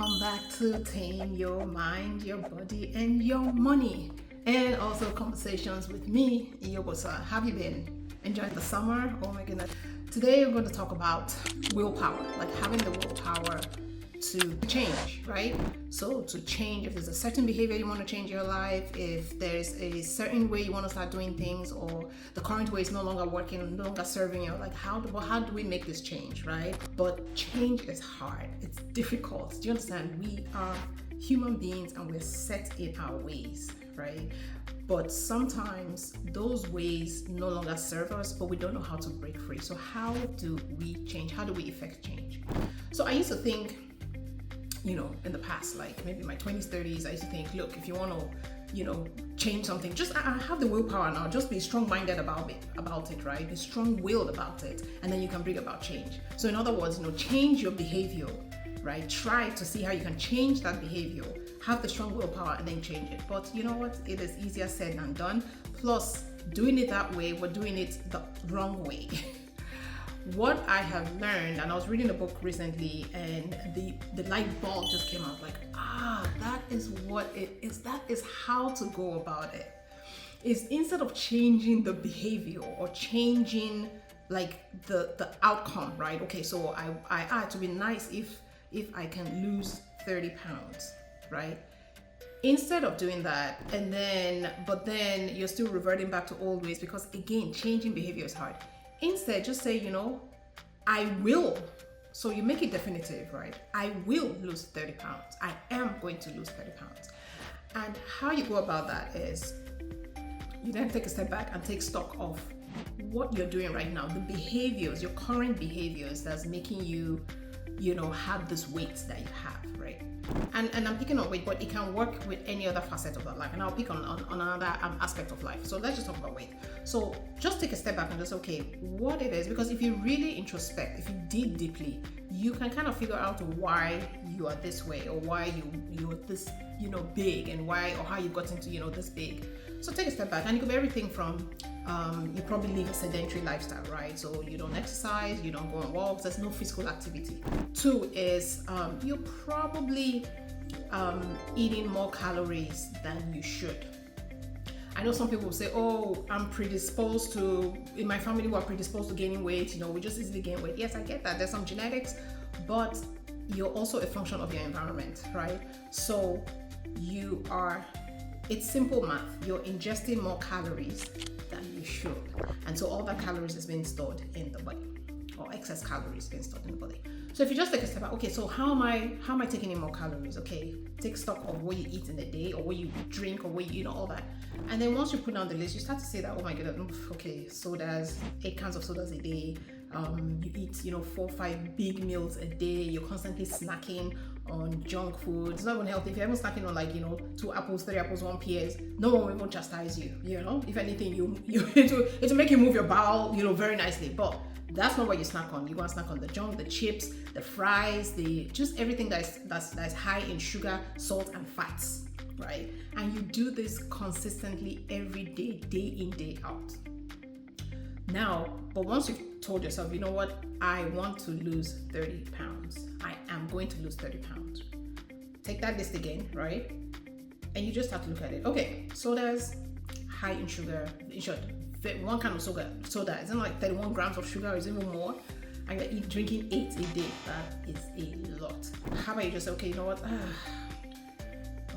Welcome back to Tame Your Mind, Your Body, and Your Money, and also conversations with me, 𝐬𝐮𝐿. Have you been enjoying the summer? Oh my goodness. Today we're going to talk about willpower, like having the willpower to change, right? So to change, if there's a certain behavior you want to change in your life, if there's a certain way you want to start doing things, or the current way is no longer working, no longer serving you, like how do we make this change, right? But change is hard. It's difficult. Do you understand? We are human beings and we're set in our ways, right? But sometimes those ways no longer serve us, but we don't know how to break free. So how do we change? How do we effect change? So I used to think, in the past, like maybe my 20s, 30s, I used to think, look, if you want to, change something, just have the willpower now, just be strong-minded about it, right? Be strong-willed about it, and then you can bring about change. So in other words, change your behavior, right? Try to see how you can change that behavior, have the strong willpower, and then change it. But you know what? It is easier said than done. Plus, doing it that way, we're doing it the wrong way. What I have learned, and I was reading a book recently, and the light bulb just came out, like, that is what it is. That is how to go about it. Is instead of changing the behavior or changing like the outcome, right? Okay, so it would be nice if I can lose 30 pounds, right? Instead of doing that, but then you're still reverting back to old ways, because again, changing behavior is hard. Instead, just say, I will. So you make it definitive, right? I will lose 30 pounds. I am going to lose 30 pounds. And how you go about that is you then take a step back and take stock of what you're doing right now, the behaviors, your current behaviors that's making you, have this weight that you have, right? And I'm picking on weight, but it can work with any other facet of that life. And I'll pick on another aspect of life. So let's just talk about weight. So just take a step back and just, okay, what it is, because if you really introspect, if you dig deeply, you can kind of figure out why you are this way, or why you're this, big, and why, or how you got into, this big. So take a step back, and it could be everything from, you probably live a sedentary lifestyle, right? So you don't exercise, you don't go on walks, there's no physical activity. 2 is, you're probably eating more calories than you should. I know some people will say, oh, I'm predisposed to, in my family we're predisposed to gaining weight, we just easily gain weight. Yes, I get that, there's some genetics, but you're also a function of your environment, right? So it's simple math. You're ingesting more calories than you should. And so all that calories is being stored in the body, or excess calories being stored in the body. So if you just take a step back, okay, so how am I taking in more calories? Okay, take stock of what you eat in a day, or what you drink, or what you all that. And then once you put down the list, you start to say that, oh my goodness, okay, sodas, 8 cans of sodas a day. You eat, 4 or 5 big meals a day. You're constantly snacking on junk food. It's not even healthy. If you're ever snacking on 2 apples, 3 apples, 1 pears, no one will even chastise you. If anything, it'll make you move your bowel, very nicely. But that's not what you snack on. You want to snack on the junk, the chips, the fries, just everything that's high in sugar, salt, and fats, right? And you do this consistently every day, day in, day out. Now, but once you've told yourself, you know what, I want to lose 30 pounds. I am going to lose 30 pounds. Take that list again, right? And you just have to look at it. Okay, sodas, high in sugar. In short, 1 can of soda isn't like 31 grams of sugar, or is even more. And you're drinking 8 a day. That is a lot. How about you just say, okay, you know what?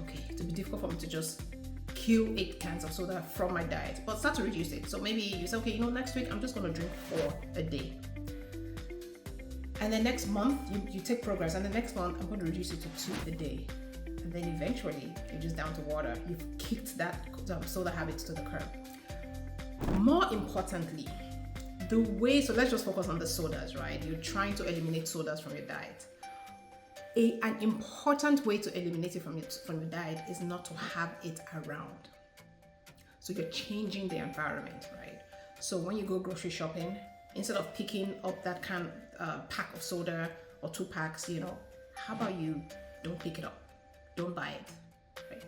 Okay, it'll be difficult for me to just kill 8 cans of soda from my diet, but start to reduce it. So maybe you say, okay, next week I'm just going to drink 4 a day. And then next month you take progress, and the next month I'm going to reduce it to 2 a day. And then eventually you're just down to water. You've kicked that soda habit to the curb. More importantly, so let's just focus on the sodas, right? You're trying to eliminate sodas from your diet. An important way to eliminate it from your diet is not to have it around. So you're changing the environment, right? So when you go grocery shopping, instead of picking up that pack of soda or 2 packs, how about you don't pick it up? Don't buy it, right?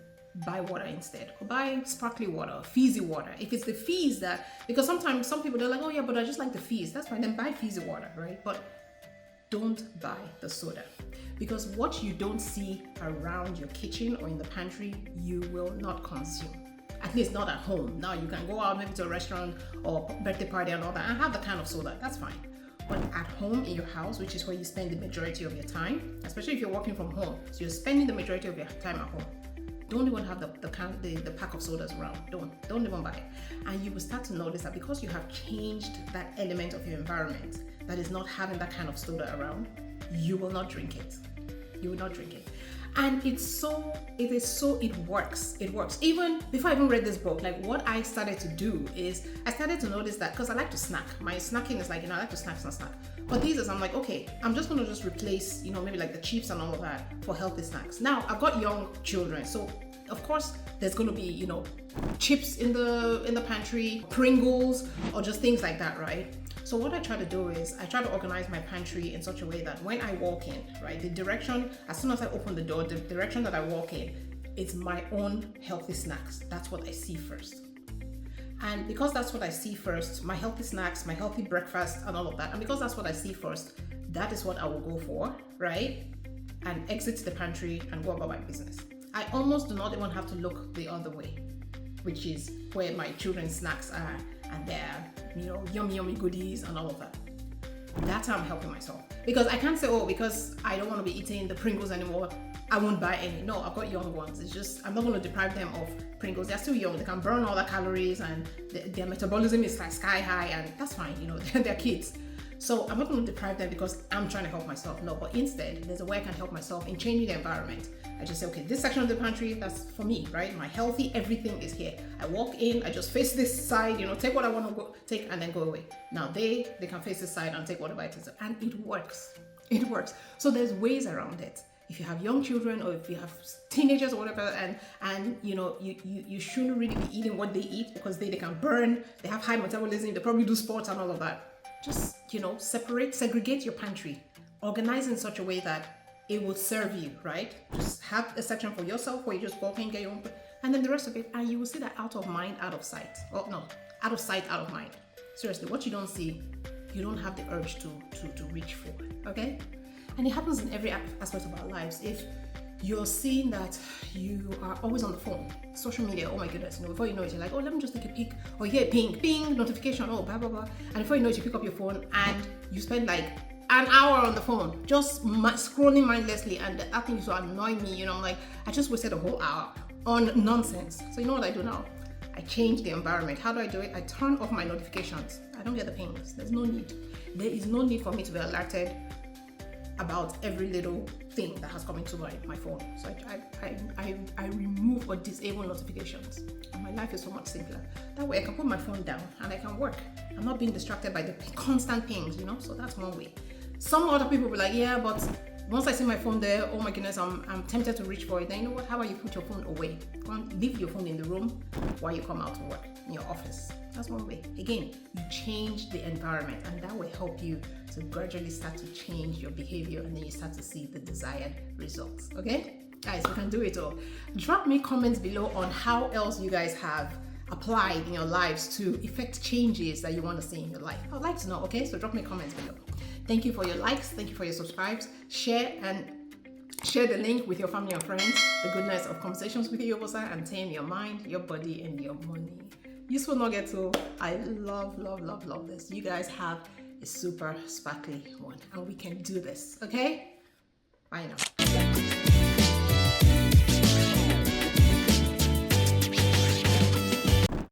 Buy water instead, or buy sparkling water, fizzy water. If it's the fizz because sometimes some people, they're like, oh yeah, but I just like the fizz. That's fine, then buy fizzy water, right? But don't buy the soda, because what you don't see around your kitchen or in the pantry, you will not consume. At least not at home. Now you can go out maybe to a restaurant or birthday party and all that and have the kind of soda, that's fine. But at home in your house, which is where you spend the majority of your time, especially if you're working from home, so you're spending the majority of your time at home, don't even have the pack of sodas around. Don't even buy it. And you will start to notice that because you have changed that element of your environment that is not having that kind of soda around, you will not drink it. You will not drink it. And it works. It works. Even before I even read this book, like what I started to do is I started to notice that, because I like to snack. My snacking is like, I like to snack. But these days I'm like, okay, I'm just going to just replace, maybe like the chips and all of that for healthy snacks. Now I've got young children, so of course there's going to be, chips in the pantry, Pringles, or just things like that, right? So what I try to do is I try to organize my pantry in such a way that when I walk in, right, the direction, as soon as I open the door, the direction that I walk in, it's my own healthy snacks. That's what I see first. And because that's what I see first, my healthy snacks, my healthy breakfast and all of that, and because that's what I see first, that is what I will go for, right? And exit the pantry and go about my business. I almost do not even have to look the other way, which is where my children's snacks are and their, yummy goodies and all of that. That's how I'm helping myself. Because I can't say, because I don't want to be eating the Pringles anymore, I won't buy any. No, I've got young ones. It's just, I'm not going to deprive them of Pringles. They're still young. They can burn all the calories and their metabolism is like sky high, and that's fine, they're kids. So I'm not going to deprive them because I'm trying to help myself. No, but instead, there's a way I can help myself in changing the environment. I just say, okay, this section of the pantry, that's for me, right? My healthy, everything is here. I walk in, I just face this side, take what I want to go take and then go away. Now they can face this side and take whatever it is. And it works. It works. So there's ways around it. If you have young children or if you have teenagers or whatever, and you shouldn't really be eating what they eat because they can burn, they have high metabolism, they probably do sports and all of that. Just, segregate your pantry. Organize in such a way that it will serve you, right? Just have a section for yourself where you just walk in, get your own, and then the rest of it, and you will see that out of mind, out of sight. Oh no, out of sight, out of mind. Seriously, what you don't see, you don't have the urge to reach for, okay? And it happens in every aspect of our lives. If you're seeing that you are always on the phone, social media, oh my goodness, before you know it, you're like, let me just take a peek, or you hear ping, notification, blah, blah, blah. And before you know it, you pick up your phone and you spend like an hour on the phone, just scrolling mindlessly, and that thing used to annoy me, I'm like, I just wasted a whole hour on nonsense. So you know what I do now? I change the environment. How do I do it? I turn off my notifications. I don't get the pings. There's no need. There is no need for me to be alerted about every little thing that has come into my phone. So I remove or disable notifications, and my life is so much simpler. That way I can put my phone down and I can work. I'm not being distracted by the constant pings, So that's one way. Some other people will be like, yeah, but once I see my phone there, oh my goodness, I'm tempted to reach for it. Then you know what? How about you put your phone away? Go and leave your phone in the room while you come out to work in your office. That's one way. Again, you change the environment, and that will help you to gradually start to change your behavior, and then you start to see the desired results. Okay? Guys, you can do it all. Drop me comments below on how else you guys have applied in your lives to effect changes that you want to see in your life. I'd like to know, okay? So drop me comments below. Thank you for your likes. Thank you for your subscribes. Share the link with your family and friends. The goodness of conversations with 𝐬𝐲𝐫𝐠𝐞 and tame your mind, your body, and your money. Useful nugget too. I love this. You guys have a super sparkly one, and we can do this. Okay? Bye now.